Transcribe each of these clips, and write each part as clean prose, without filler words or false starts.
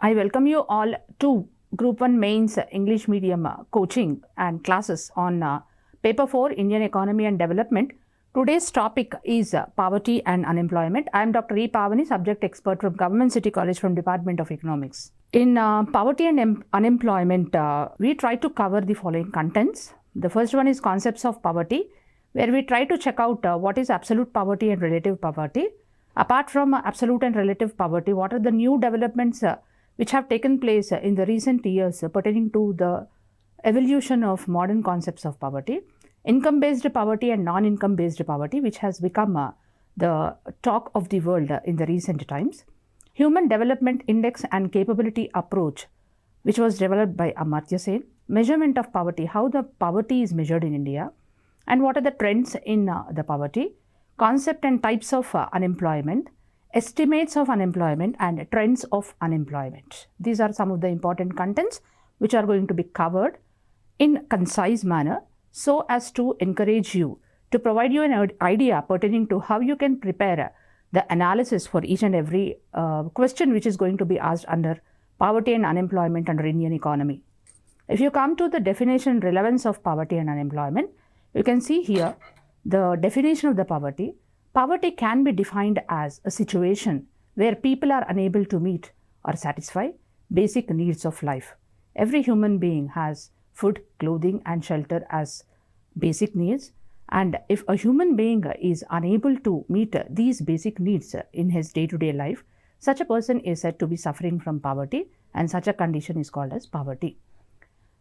I welcome you all to Group 1 Mains English Medium coaching and classes on Paper 4 Indian Economy and Development. Today's topic is poverty and unemployment. I am Dr. 𝗂𝗶𝗻𝗁, subject expert from Government City College from Department of Economics. In poverty and unemployment, we try to cover the following contents. The first one is concepts of poverty, where we try to check out what is absolute poverty and relative poverty. Apart from absolute and relative poverty, what are the new developments which have taken place in the recent years pertaining to the evolution of modern concepts of poverty. Income-based poverty and non-income-based poverty, which has become the talk of the world in the recent times. Human Development Index and Capability Approach, which was developed by Amartya Sen. Measurement of poverty, how the poverty is measured in India, and what are the trends in the poverty. Concept and types of unemployment, estimates of unemployment, and trends of unemployment. These are some of the important contents which are going to be covered in concise manner so as to encourage you to provide you an idea pertaining to how you can prepare the analysis for each and every question which is going to be asked under poverty and unemployment under Indian economy. If you come to the definition and relevance of poverty and unemployment, you can see here the definition of the poverty. Poverty can be defined as a situation where people are unable to meet or satisfy basic needs of life. Every human being has food, clothing, and shelter as basic needs. And if a human being is unable to meet these basic needs in his day-to-day life, such a person is said to be suffering from poverty, and such a condition is called as poverty.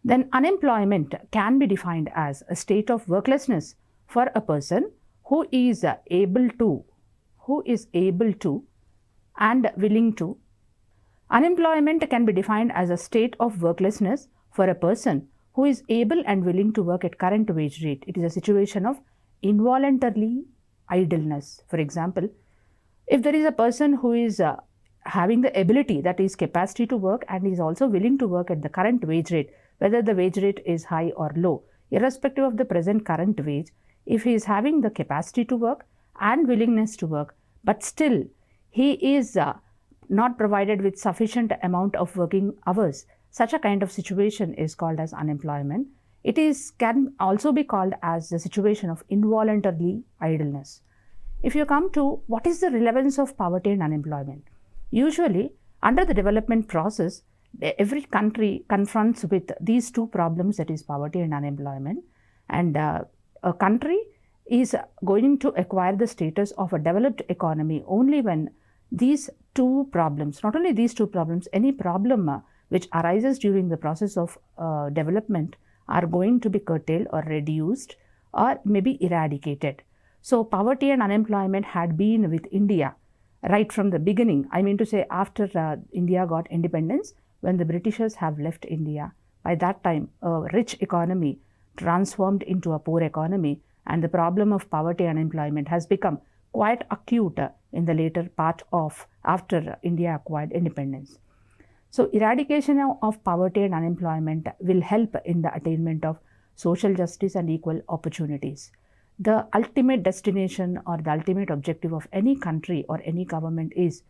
Then unemployment can be defined as a state of worklessness for a person who is able to and willing to. Unemployment can be defined as a state of worklessness for a person who is able and willing to work at current wage rate. It is a situation of involuntarily idleness. For example, if there is a person who is having the ability, that is capacity to work, and is also willing to work at the current wage rate, whether the wage rate is high or low, irrespective of the present current wage, if he is having the capacity to work and willingness to work, but still he is not provided with sufficient amount of working hours, such a kind of situation is called as unemployment. It can also be called as the situation of involuntary idleness. If you come to what is the relevance of poverty and unemployment, usually under the development process, every country confronts with these two problems, that is poverty and unemployment, and a country is going to acquire the status of a developed economy only when these two problems, not only these two problems, any problem which arises during the process of development are going to be curtailed or reduced or maybe eradicated. So poverty and unemployment had been with India right from the beginning. I mean to say, after India got independence, when the Britishers have left India, by that time a rich economy transformed into a poor economy, and the problem of poverty and unemployment has become quite acute in the later part of after India acquired independence. So eradication of poverty and unemployment will help in the attainment of social justice and equal opportunities. The ultimate destination or the ultimate objective of any country or any government is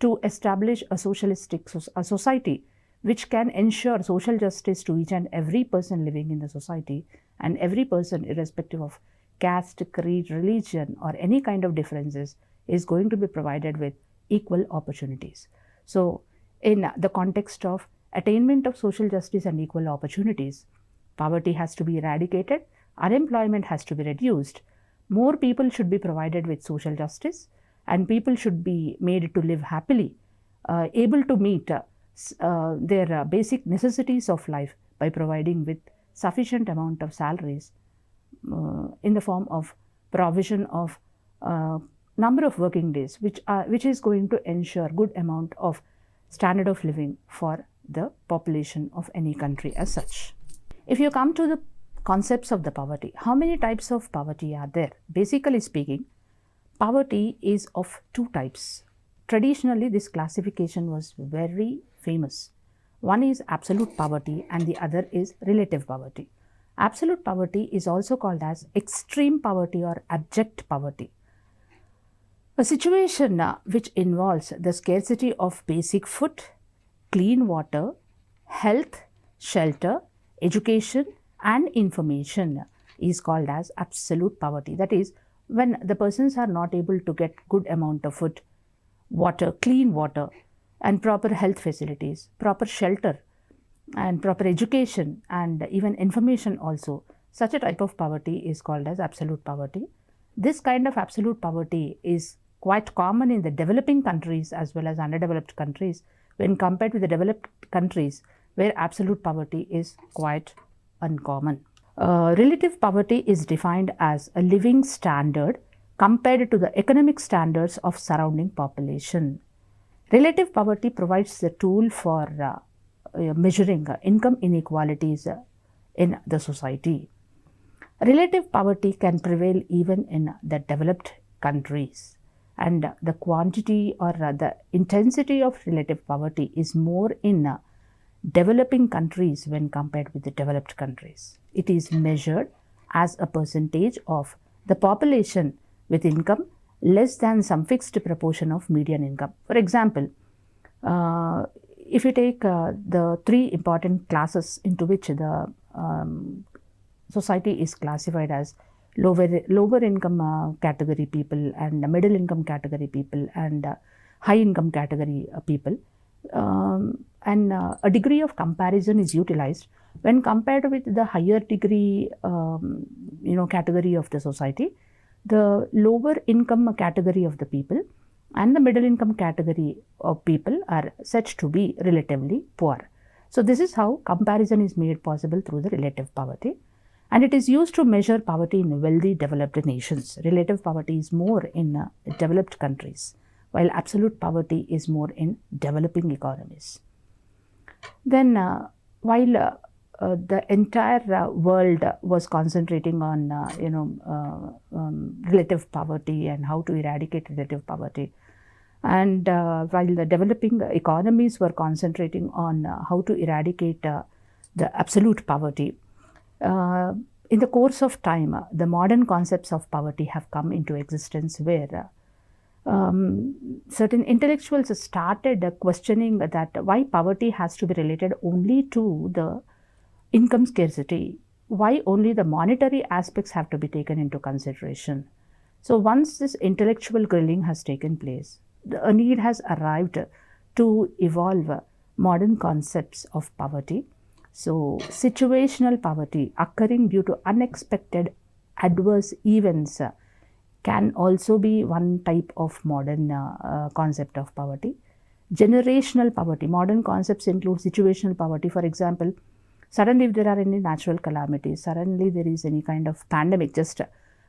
to establish a socialistic society which can ensure social justice to each and every person living in the society, and every person, irrespective of caste, creed, religion, or any kind of differences, is going to be provided with equal opportunities. So in the context of attainment of social justice and equal opportunities, poverty has to be eradicated, unemployment has to be reduced, more people should be provided with social justice, and people should be made to live happily, able to meet their basic necessities of life by providing with sufficient amount of salaries in the form of provision of number of working days, which is going to ensure good amount of standard of living for the population of any country as such. If you come to the concepts of the poverty, how many types of poverty are there? Basically speaking, poverty is of two types. Traditionally, this classification was very famous. One is absolute poverty and the other is relative poverty. Absolute poverty is also called as extreme poverty or abject poverty. A situation which involves the scarcity of basic food, clean water, health, shelter, education and information is called as absolute poverty. That is, when the persons are not able to get good amount of food, water, clean water and proper health facilities, proper shelter and proper education and even information also, such a type of poverty is called as absolute poverty. This kind of absolute poverty is quite common in the developing countries as well as underdeveloped countries when compared with the developed countries where absolute poverty is quite uncommon. Relative poverty is defined as a living standard compared to the economic standards of surrounding population. Relative poverty provides the tool for measuring income inequalities in the society. Relative poverty can prevail even in the developed countries, and the quantity or the intensity of relative poverty is more in developing countries when compared with the developed countries. It is measured as a percentage of the population with income less than some fixed proportion of median income. For example, if you take the three important classes into which the society is classified as lower income category people and middle income category people and high income category people, and a degree of comparison is utilized when compared with the higher degree category of the society. The lower income category of the people and the middle income category of people are said to be relatively poor. So this is how comparison is made possible through the relative poverty, and it is used to measure poverty in wealthy developed nations. Relative poverty is more in developed countries, while absolute poverty is more in developing economies. Then while the entire world was concentrating on relative poverty and how to eradicate relative poverty, and while the developing economies were concentrating on how to eradicate the absolute poverty, in the course of time the modern concepts of poverty have come into existence, where certain intellectuals started questioning that why poverty has to be related only to the income scarcity, why only the monetary aspects have to be taken into consideration. So once this intellectual grilling has taken place, a need has arrived to evolve modern concepts of poverty. So situational poverty occurring due to unexpected adverse events can also be one type of modern concept of poverty. Generational poverty, modern concepts include situational poverty. For example, suddenly if there are any natural calamities, suddenly there is any kind of pandemic, just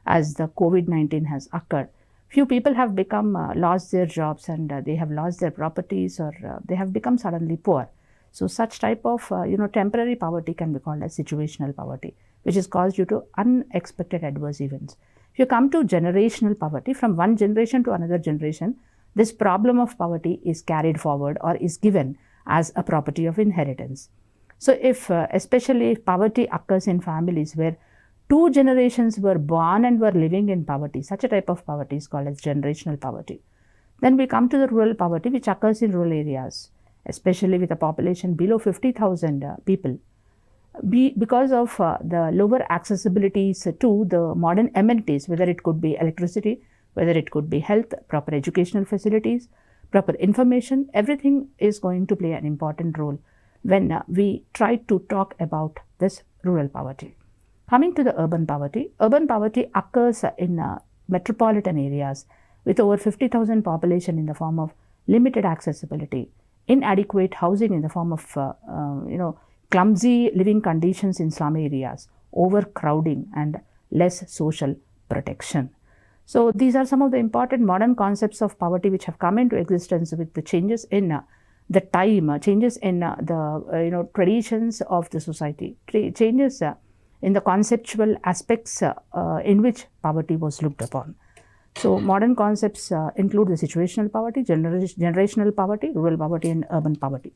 as the COVID-19 has occurred, few people have become lost their jobs and they have lost their properties, or they have become suddenly poor. So such type of temporary poverty can be called as situational poverty, which is caused due to unexpected adverse events. If you come to generational poverty, from one generation to another generation, this problem of poverty is carried forward or is given as a property of inheritance. So if especially if poverty occurs in families where two generations were born and were living in poverty, such a type of poverty is called as generational poverty. Then we come to the rural poverty, which occurs in rural areas, especially with a population below 50,000 people. Because of the lower accessibilities to the modern amenities, whether it could be electricity, whether it could be health, proper educational facilities, proper information, everything is going to play an important role when we try to talk about this rural poverty. Coming to the urban poverty occurs in metropolitan areas with over 50,000 population in the form of limited accessibility, inadequate housing in the form of clumsy living conditions in slum areas, overcrowding and less social protection. So these are some of the important modern concepts of poverty which have come into existence with the changes in the time, changes in the traditions of the society, changes in the conceptual aspects in which poverty was looked upon. So modern concepts include the situational poverty, generational poverty, rural poverty and urban poverty.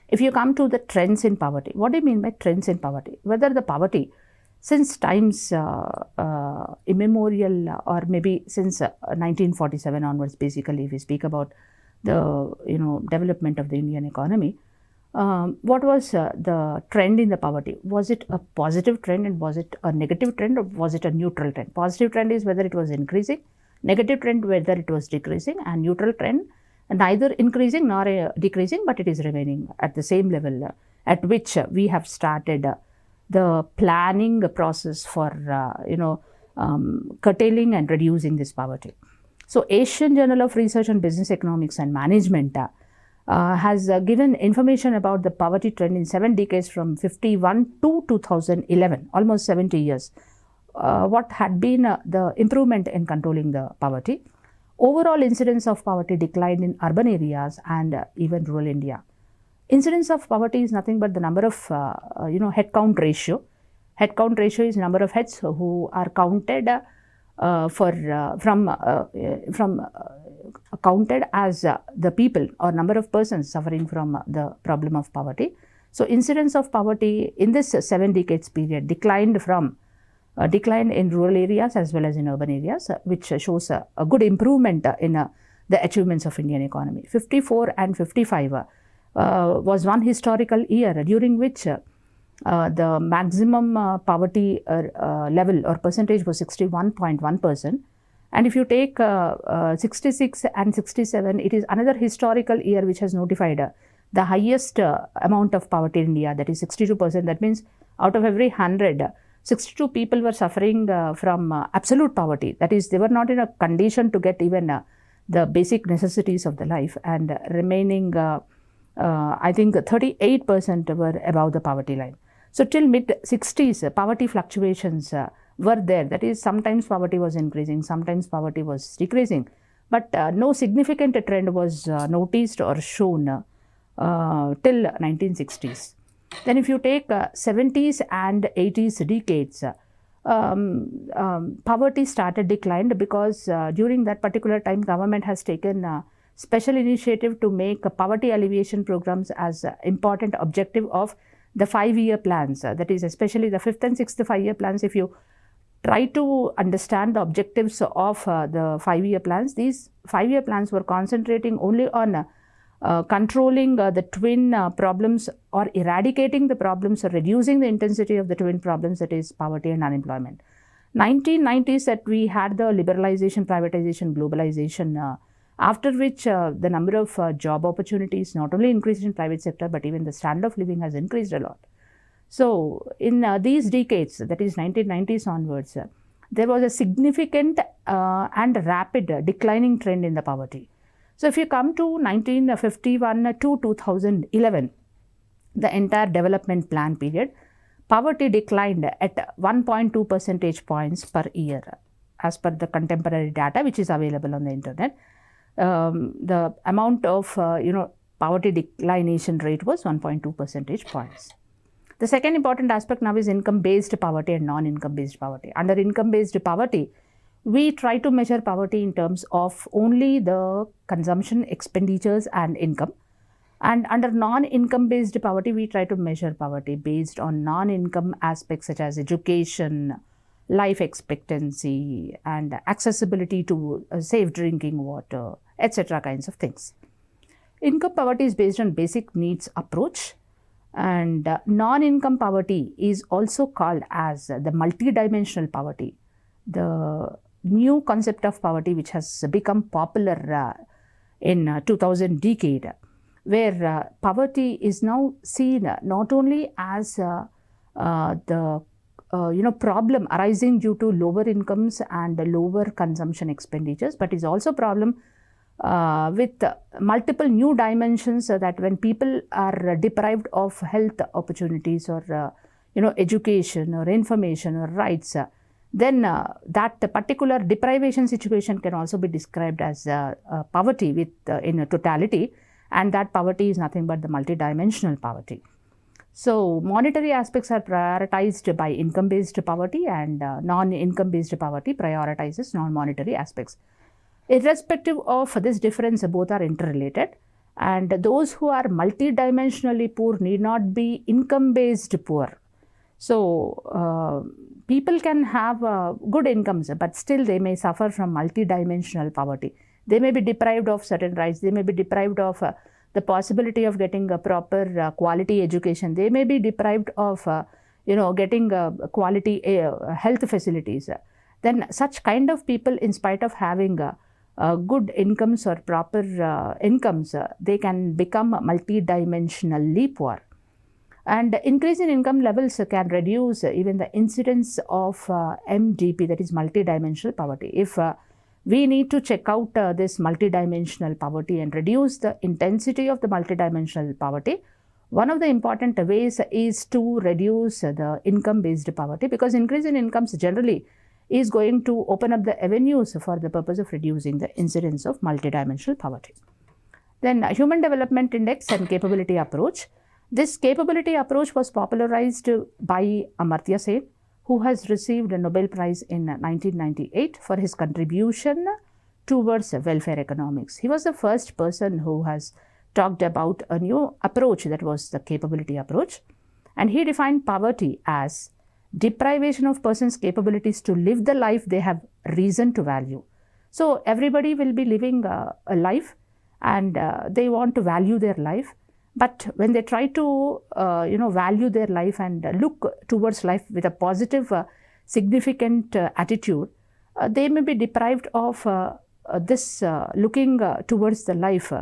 If you come to the trends in poverty, what do you mean by trends in poverty? Whether the poverty since times immemorial or maybe since 1947 onwards, basically if we speak about the development of the Indian economy. What was the trend in the poverty? Was it a positive trend, and was it a negative trend, or was it a neutral trend? Positive trend is whether it was increasing, negative trend whether it was decreasing, and neutral trend neither increasing nor decreasing, but it is remaining at the same level at which we have started the planning process for curtailing and reducing this poverty. So Asian Journal of Research on Business Economics and Management has given information about the poverty trend in 7 decades from 51 to 2011, almost 70 years. What had been the improvement in controlling the poverty? Overall incidence of poverty declined in urban areas and even rural India. Incidence of poverty is nothing but the number of head count ratio. Head count ratio is number of heads who are counted counted as the people or number of persons suffering from the problem of poverty. So incidence of poverty in this 7 decades period declined in rural areas as well as in urban areas, which shows a good improvement in the achievements of Indian economy. 54 and 55 was one historical year during which the maximum poverty level or percentage was 61.1%. And if you take 66 and 67, it is another historical year which has notified the highest amount of poverty in India, that is 62%. That means out of every 100, 62 people were suffering from absolute poverty. That is, they were not in a condition to get even the basic necessities of the life, and remaining, I think 38% were above the poverty line. So till mid-60s, poverty fluctuations were there. That is, sometimes poverty was increasing, sometimes poverty was decreasing, but no significant trend was noticed or shown till 1960s. Then if you take 70s and 80s decades, poverty started declined because during that particular time government has taken special initiative to make poverty alleviation programs as important objective of the 5-year plans. That is, especially the 5th and 6th 5-year plans. If you try to understand the objectives of the 5-year plans, these 5-year plans were concentrating only on controlling the twin problems, or eradicating the problems, or reducing the intensity of the twin problems, that is poverty and unemployment. 1990s that we had the liberalization, privatization, globalization, after which the number of job opportunities not only increased in private sector, but even the standard of living has increased a lot. So in these decades, that is 1990s onwards, there was a significant and rapid declining trend in the poverty. So if you come to 1951 to 2011, the entire development plan period, poverty declined at 1.2 percentage points per year as per the contemporary data which is available on the internet. The amount of poverty declination rate was 1.2 percentage points. The second important aspect now is income-based poverty and non-income based poverty. Under income-based poverty, we try to measure poverty in terms of only the consumption, expenditures and income. And under non-income based poverty, we try to measure poverty based on non-income aspects such as education, life expectancy and accessibility to safe drinking water, etc. kinds of things. Income poverty is based on basic needs approach, and non-income poverty is also called as the multidimensional poverty, the new concept of poverty which has become popular in 2000 decade, where poverty is now seen not only as the problem arising due to lower incomes and lower consumption expenditures, but is also problem with multiple new dimensions, that when people are deprived of health opportunities or education or information or rights, then that particular deprivation situation can also be described as poverty with in a totality, and that poverty is nothing but the multidimensional poverty. So monetary aspects are prioritized by income-based poverty, and non-income based poverty prioritizes non-monetary aspects. Irrespective of this difference, both are interrelated, and those who are multidimensionally poor need not be income-based poor. So people can have good incomes, but still they may suffer from multidimensional poverty. They may be deprived of certain rights. They may be deprived of the possibility of getting a proper quality education. They may be deprived of getting quality health facilities. Then such kind of people, in spite of having good incomes or proper incomes, they can become multidimensionally poor. And increase in income levels can reduce even the incidence of MDP, that is multidimensional poverty. If we need to check out this multidimensional poverty and reduce the intensity of the multidimensional poverty, one of the important ways is to reduce the income-based poverty, because increase in incomes generally is going to open up the avenues for the purpose of reducing the incidence of multidimensional poverty. Then Human Development Index and Capability Approach. This capability approach was popularized by Amartya Sen, who has received a Nobel Prize in 1998 for his contribution towards welfare economics. He was the first person who has talked about a new approach, that was the capability approach. And he defined poverty as deprivation of persons' capabilities to live the life they have reason to value. So everybody will be living a life, and they want to value their life. But when they try to value their life and look towards life with a positive, significant attitude, they may be deprived of this looking towards the life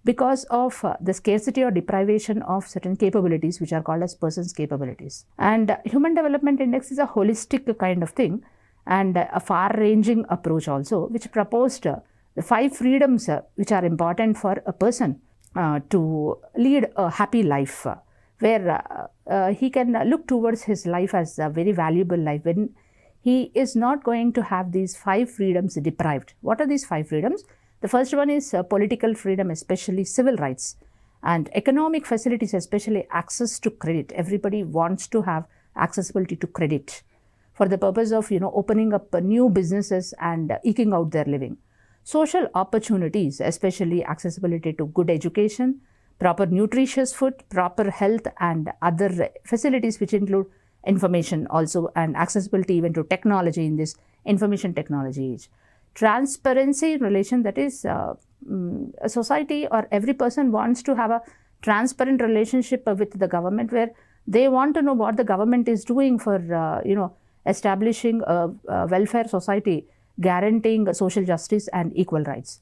because of the scarcity or deprivation of certain capabilities, which are called as persons' capabilities. And Human Development Index is a holistic kind of thing and a far-ranging approach also, which proposed the 5 freedoms which are important for a person to lead a happy life, where he can look towards his life as a very valuable life when he is not going to have these 5 freedoms deprived. What are these 5 freedoms? The first one is political freedom, especially civil rights, and economic facilities, especially access to credit. Everybody wants to have accessibility to credit for the purpose of opening up new businesses and eking out their living. Social opportunities, especially accessibility to good education, proper nutritious food, proper health, and other facilities which include information also, and accessibility even to technology in this information technology age. Transparency in relation, that is a society or every person wants to have a transparent relationship with the government, where they want to know what the government is doing for establishing a welfare society, guaranteeing social justice and equal rights.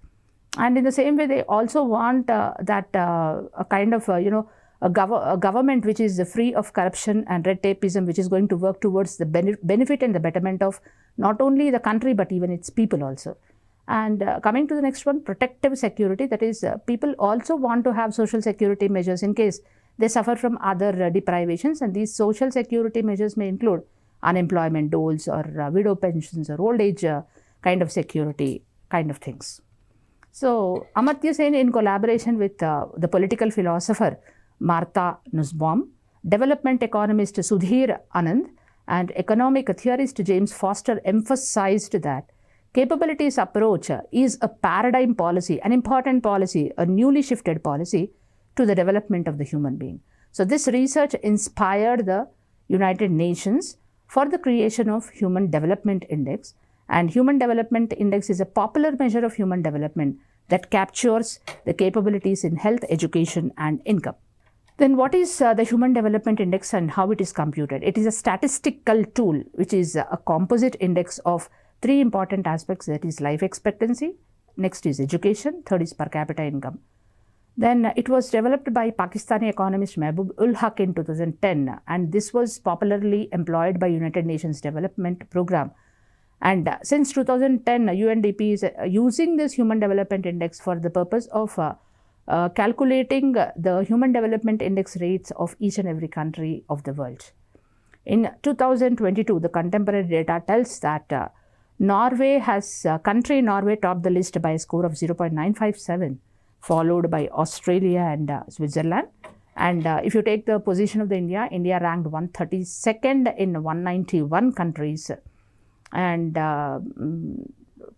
And in the same way, they also want that a kind of a government which is free of corruption and red tapeism, which is going to work towards the benefit and the betterment of not only the country but even its people also. And coming to the next one, protective security, that is people also want to have social security measures in case they suffer from other deprivations, and these social security measures may include unemployment doles or widow pensions or old age kind of security kind of things. So Amartya Sen, in collaboration with the political philosopher Martha Nussbaum, development economist Sudhir Anand, and economic theorist James Foster, emphasized that capabilities approach is a paradigm policy, an important policy, a newly shifted policy to the development of the human being. So this research inspired the United Nations for the creation of Human Development Index, and Human Development Index is a popular measure of human development that captures the capabilities in health, education, and income. Then what is the Human Development Index and how it is computed? It is a statistical tool which is a composite index of 3 important aspects, that is life expectancy, next is education, third is per capita income. Then it was developed by Pakistani economist Mehboob-ul-Haq in 2010, and this was popularly employed by United Nations Development Program. And since 2010, UNDP is using this Human Development Index for the purpose of calculating the Human Development Index rates of each and every country of the world. In 2022, the contemporary data tells that Norway topped the list by a score of 0.957, followed by Australia and Switzerland. And if you take the position of India ranked 132nd in 191 countries. And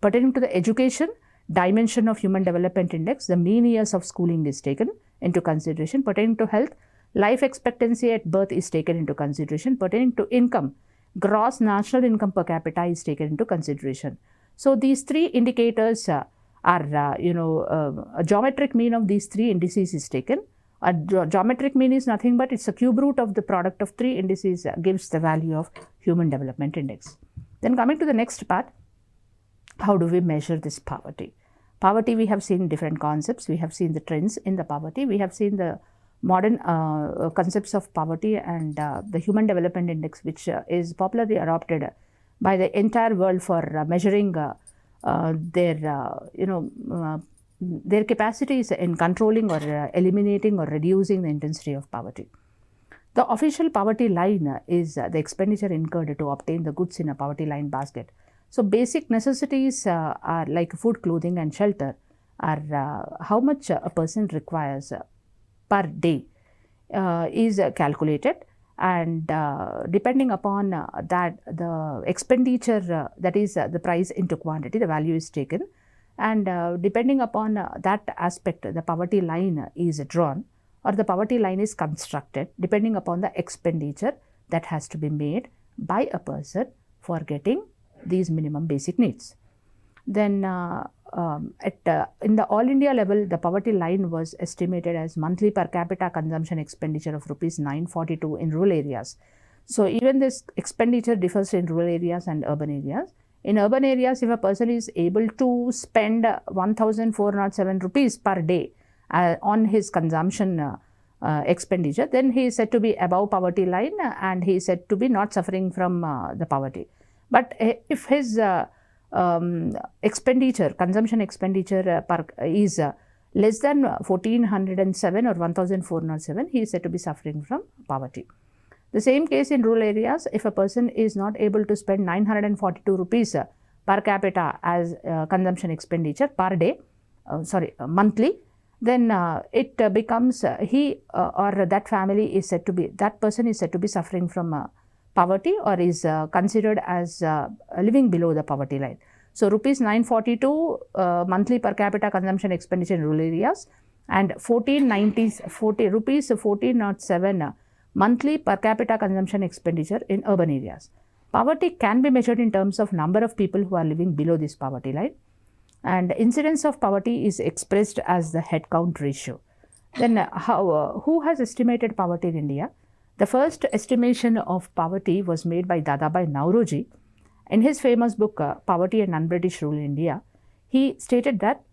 pertaining to the education dimension of Human Development Index, the mean years of schooling is taken into consideration. Pertaining to health, life expectancy at birth is taken into consideration. Pertaining to income, gross national income per capita is taken into consideration. So these 3 indicators a geometric mean of these 3 indices is taken. A geometric mean is nothing but it's a cube root of the product of 3 indices gives the value of Human Development Index. Then coming to the next part, how do we measure this poverty? Poverty, we have seen different concepts. We have seen the trends in the poverty. We have seen the modern concepts of poverty and the Human Development Index, which is popularly adopted by the entire world for measuring their capacities in controlling or eliminating or reducing the intensity of poverty. The official poverty line is the expenditure incurred to obtain the goods in a poverty line basket. So, basic necessities are like food, clothing and shelter are how much a person requires per day is calculated, and depending upon that the expenditure that is the price into quantity, the value is taken, and depending upon that aspect the poverty line is drawn or the poverty line is constructed depending upon the expenditure that has to be made by a person for getting these minimum basic needs. Then in the all India level, the poverty line was estimated as monthly per capita consumption expenditure of rupees 942 in rural areas. So, even this expenditure differs in rural areas and urban areas. In urban areas, if a person is able to spend 1407 rupees per day on his consumption expenditure, then he is said to be above poverty line and he is said to be not suffering from the poverty. But if his expenditure, consumption expenditure is less than 1407 or 1407, he is said to be suffering from poverty. The same case in rural areas, if a person is not able to spend 942 rupees per capita as consumption expenditure per day, monthly, then it becomes he or that family is said to be, that person is said to be suffering from poverty or is considered as living below the poverty line. So, rupees 942 monthly per capita consumption expenditure in rural areas and rupees 1407 monthly per capita consumption expenditure in urban areas. Poverty can be measured in terms of number of people who are living below this poverty line, and incidence of poverty is expressed as the head count ratio. Then who has estimated poverty in India? The first estimation of poverty was made by 𝗧𝗦𝗔𝗧 𝗚𝗏 in his famous book Poverty and Non-British Rule in India. He stated that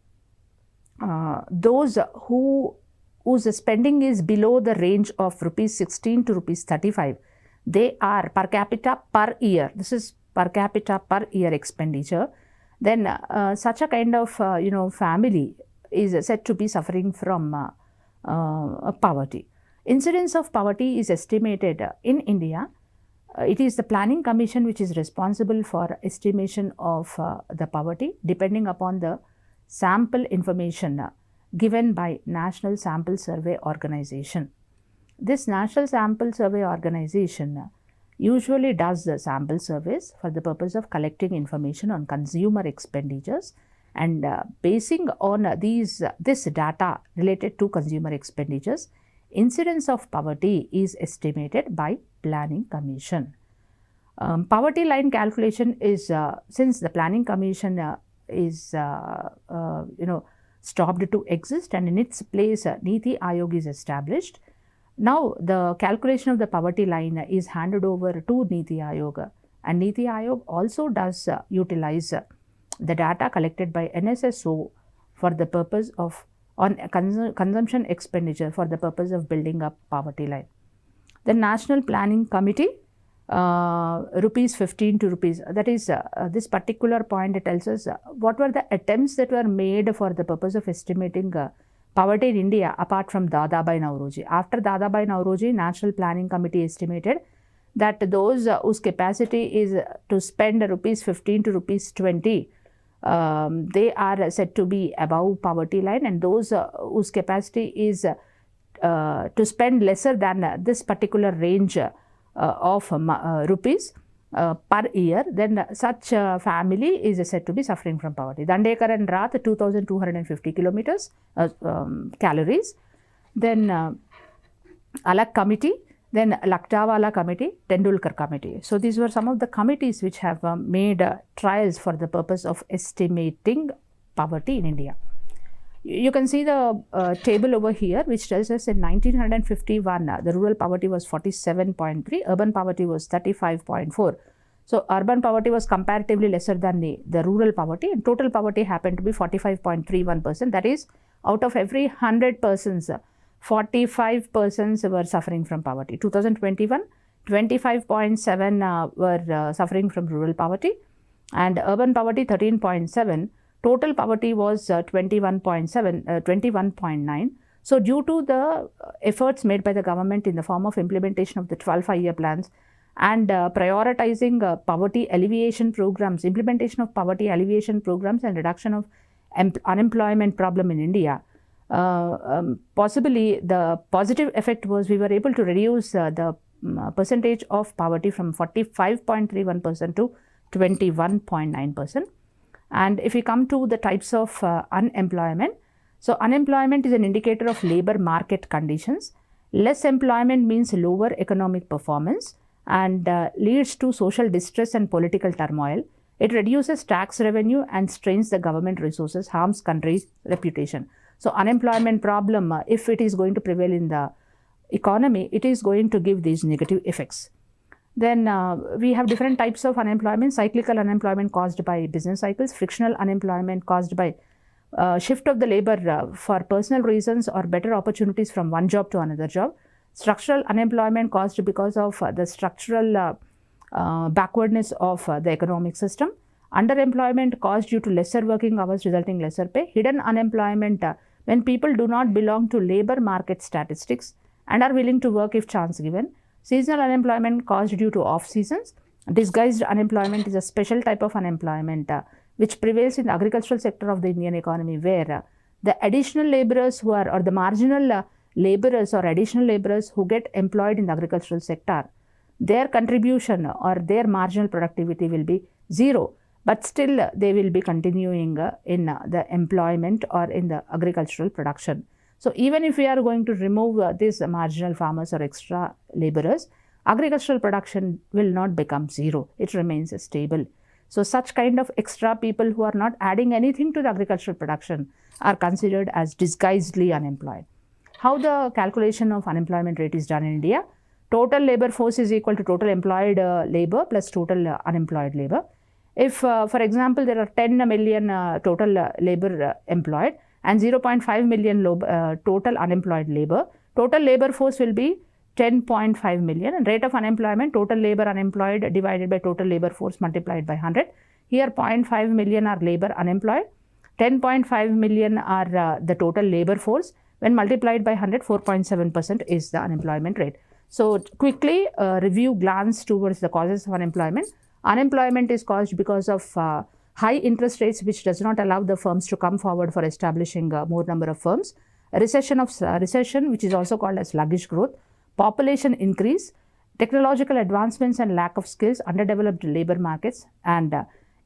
those whose spending is below the range of rupees 16 to rupees 35, they are per capita per year. This is per capita per year expenditure. Then such a kind of family is said to be suffering from poverty. Incidence of poverty is estimated in India. It is the Planning Commission which is responsible for estimation of the poverty depending upon the sample information given by National Sample Survey Organization. This National Sample Survey Organization usually does the sample surveys for the purpose of collecting information on consumer expenditures, and basing on this data related to consumer expenditures, incidence of poverty is estimated by Planning Commission. Poverty line calculation is since the Planning Commission is stopped to exist and in its place 𝗧𝗎𝗃 Aayog is established. Now, the calculation of the poverty line is handed over to 𝗧𝗎𝗃 Aayog, and 𝗧𝗎𝗃 Aayog also does utilize the data collected by NSSO for the purpose of consumption expenditure for the purpose of building up poverty line. The National Planning Committee, rupees 15 to rupees, that is this particular point tells us what were the attempts that were made for the purpose of estimating poverty in India apart from 𝗧𝗦𝗔𝗧 𝗚𝗏. After 𝗧𝗦𝗔𝗚 𝗚𝗏, National Planning Committee estimated that those whose capacity is to spend rupees 15 to rupees 20, they are said to be above poverty line, and those whose capacity is to spend lesser than this particular range of rupees per year, then such family is said to be suffering from poverty. Dandekar and Rath 2250 calories. Then Alak Committee, then Lakdawala Committee, Tendulkar Committee. So, these were some of the committees which have made trials for the purpose of estimating poverty in India. You can see the table over here, which tells us in 1951, the rural poverty was 47.3, urban poverty was 35.4. So urban poverty was comparatively lesser than the rural poverty, and total poverty happened to be 45.31%. That is, out of every 100 persons, 45 persons were suffering from poverty. 2021, 25.7 were suffering from rural poverty, and urban poverty 13.7. Total poverty was 21.9. So due to the efforts made by the government in the form of implementation of the 12 5-year plans and prioritizing poverty alleviation programs, implementation of poverty alleviation programs and reduction of unemployment problem in India, possibly the positive effect was we were able to reduce the percentage of poverty from 45.31% to 21.9%. And if we come to the types of unemployment, so unemployment is an indicator of labor market conditions. Less employment means lower economic performance and leads to social distress and political turmoil. It reduces tax revenue and strains the government resources, harms country's reputation. So unemployment problem, if it is going to prevail in the economy, it is going to give these negative effects. Then we have different types of unemployment: cyclical unemployment caused by business cycles, frictional unemployment caused by shift of the labor for personal reasons or better opportunities from one job to another job, structural unemployment caused because of the structural backwardness of the economic system, underemployment caused due to lesser working hours resulting lesser pay, hidden unemployment when people do not belong to labor market statistics and are willing to work if chance given, seasonal unemployment caused due to off seasons. Disguised unemployment is a special type of unemployment which prevails in the agricultural sector of the Indian economy, where the additional laborers who are, or the marginal laborers or additional laborers who get employed in the agricultural sector, their contribution or their marginal productivity will be zero, but still they will be continuing in the employment or in the agricultural production. So even if we are going to remove these marginal farmers or extra laborers, agricultural production will not become zero. It remains stable. So such kind of extra people who are not adding anything to the agricultural production are considered as disguisedly unemployed. How the calculation of unemployment rate is done in India? Total labor force is equal to total employed labor plus total unemployed labor. If, for example, there are 10 million total labor employed and 0.5 million total unemployed labor, total labor force will be 10.5 million, and rate of unemployment, total labor unemployed divided by total labor force multiplied by 100. Here 0.5 million are labor unemployed, 10.5 million are the total labor force. When multiplied by 100, 4.7% is the unemployment rate. So quickly review, glance towards the causes of unemployment. Unemployment is caused because of high interest rates, which does not allow the firms to come forward for establishing more number of firms. A recession, which is also called as sluggish growth. Population increase, technological advancements and lack of skills, underdeveloped labor markets, and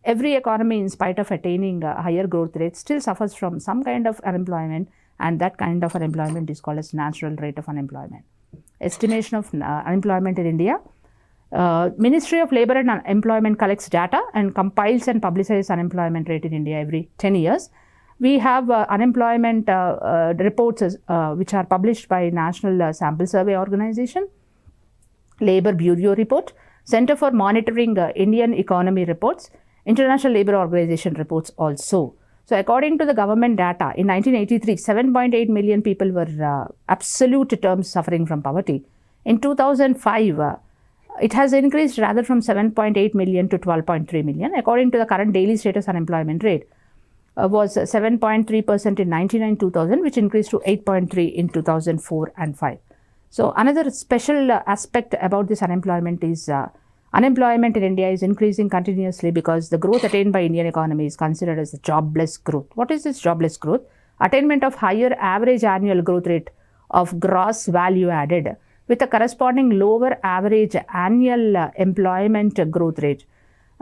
every economy, in spite of attaining higher growth rates, still suffers from some kind of unemployment, and that kind of unemployment is called as natural rate of unemployment. Estimation of unemployment in India. Ministry of Labour and Employment collects data and compiles and publishes unemployment rate in India every 10 years. We have unemployment reports which are published by National Sample Survey Organization, Labour Bureau report, Center for Monitoring Indian Economy reports, International Labour Organization reports also. So according to the government data, in 1983, 7.8 million people were absolute terms suffering from poverty. In 2005, it has increased rather from 7.8 million to 12.3 million. According to the current daily status unemployment rate, was 7.3% in 1999-2000, which increased to 8.3 in 2004 and 5. So another special aspect about this unemployment is unemployment in India is increasing continuously because the growth attained by Indian economy is considered as a jobless growth. What is this jobless growth? Attainment of higher average annual growth rate of gross value added with a corresponding lower average annual employment growth rate.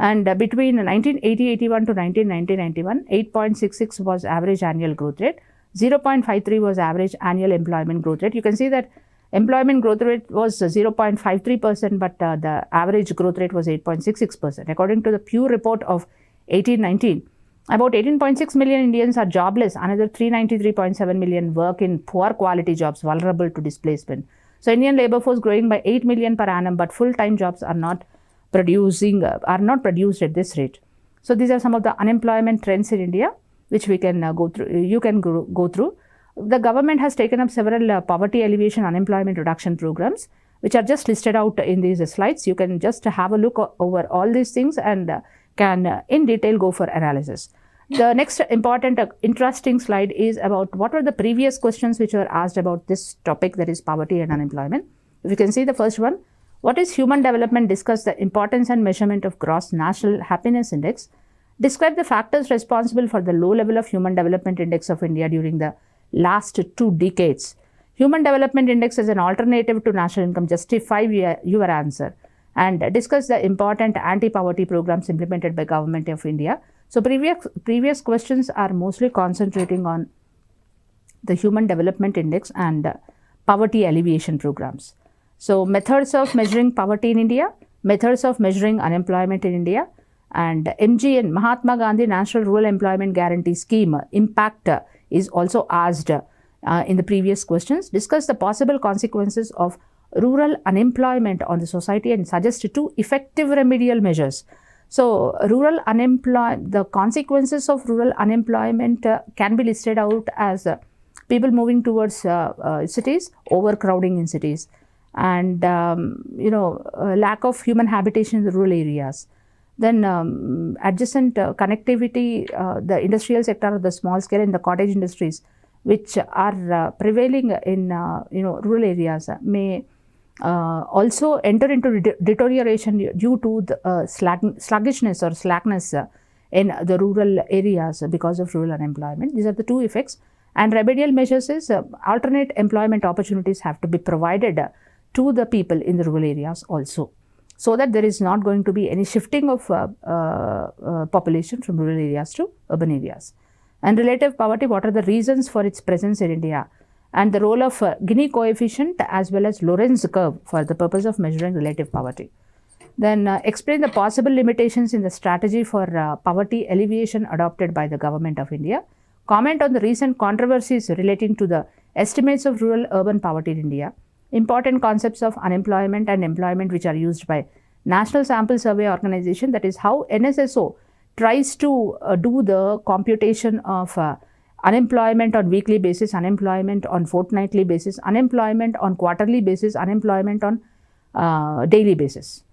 And between 1980-81 to 1990-91, 8.66 was average annual growth rate, 0.53 was average annual employment growth rate. You can see that employment growth rate was 0.53%, but the average growth rate was 8.66%. According to the Pew report of 1819, About 18.6 million Indians are jobless. Another 393.7 million work in poor quality jobs vulnerable to displacement. So Indian labor force growing by 8 million per annum, but full-time jobs are not produced at this rate. So these are some of the unemployment trends in India, which we can go through. You can go through. The government has taken up several poverty alleviation, unemployment reduction programs, which are just listed out in these slides. You can just have a look over all these things and can in detail go for analysis. The next important interesting slide is about what were the previous questions which were asked about this topic, that is poverty and unemployment. If you can see the first one, what is human development? Discuss the importance and measurement of gross national happiness index. Describe the factors responsible for the low level of human development index of India during the last 2 decades. Human development index is an alternative to national income. Justify your answer and discuss the important anti-poverty programs implemented by Government of India. So previous questions are mostly concentrating on the human development index and poverty alleviation programs. So methods of measuring poverty in India, methods of measuring unemployment in India, and MGN, Mahatma Gandhi National Rural Employment Guarantee Scheme impact is also asked in the previous questions. Discuss the possible consequences of rural unemployment on the society and suggest 2 effective remedial measures. So the consequences of rural unemployment can be listed out as people moving towards cities, overcrowding in cities, and lack of human habitation in the rural areas. Then adjacent connectivity, the industrial sector of the small scale and the cottage industries, which are prevailing in rural areas, may also enter into deterioration due to the sluggishness or slackness in the rural areas because of rural unemployment. These are the 2 effects. And remedial measures is alternate employment opportunities have to be provided to the people in the rural areas also, so that there is not going to be any shifting of population from rural areas to urban areas. And relative poverty, what are the reasons for its presence in India, and the role of Gini coefficient as well as Lorenz curve for the purpose of measuring relative poverty. Then explain the possible limitations in the strategy for poverty alleviation adopted by the Government of India. Comment on the recent controversies relating to the estimates of rural-urban poverty in India. Important concepts of unemployment and employment which are used by National Sample Survey Organization, that is how NSSO tries to do the computation of unemployment on weekly basis, unemployment on fortnightly basis, unemployment on quarterly basis, unemployment on daily basis.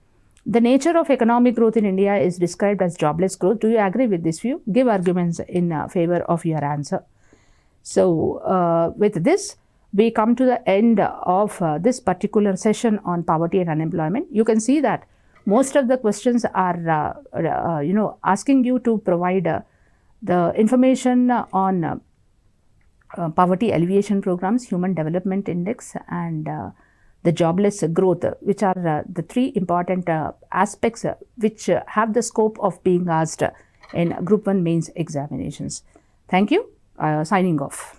The nature of economic growth in India is described as jobless growth. Do you agree with this view? Give arguments in favor of your answer. So with this, we come to the end of this particular session on poverty and unemployment. You can see that most of the questions are asking you to provide the information on poverty alleviation programs, human development index, and the jobless growth, which are the 3 important aspects which have the scope of being asked in Group 1 mains examinations. Thank you. Signing off.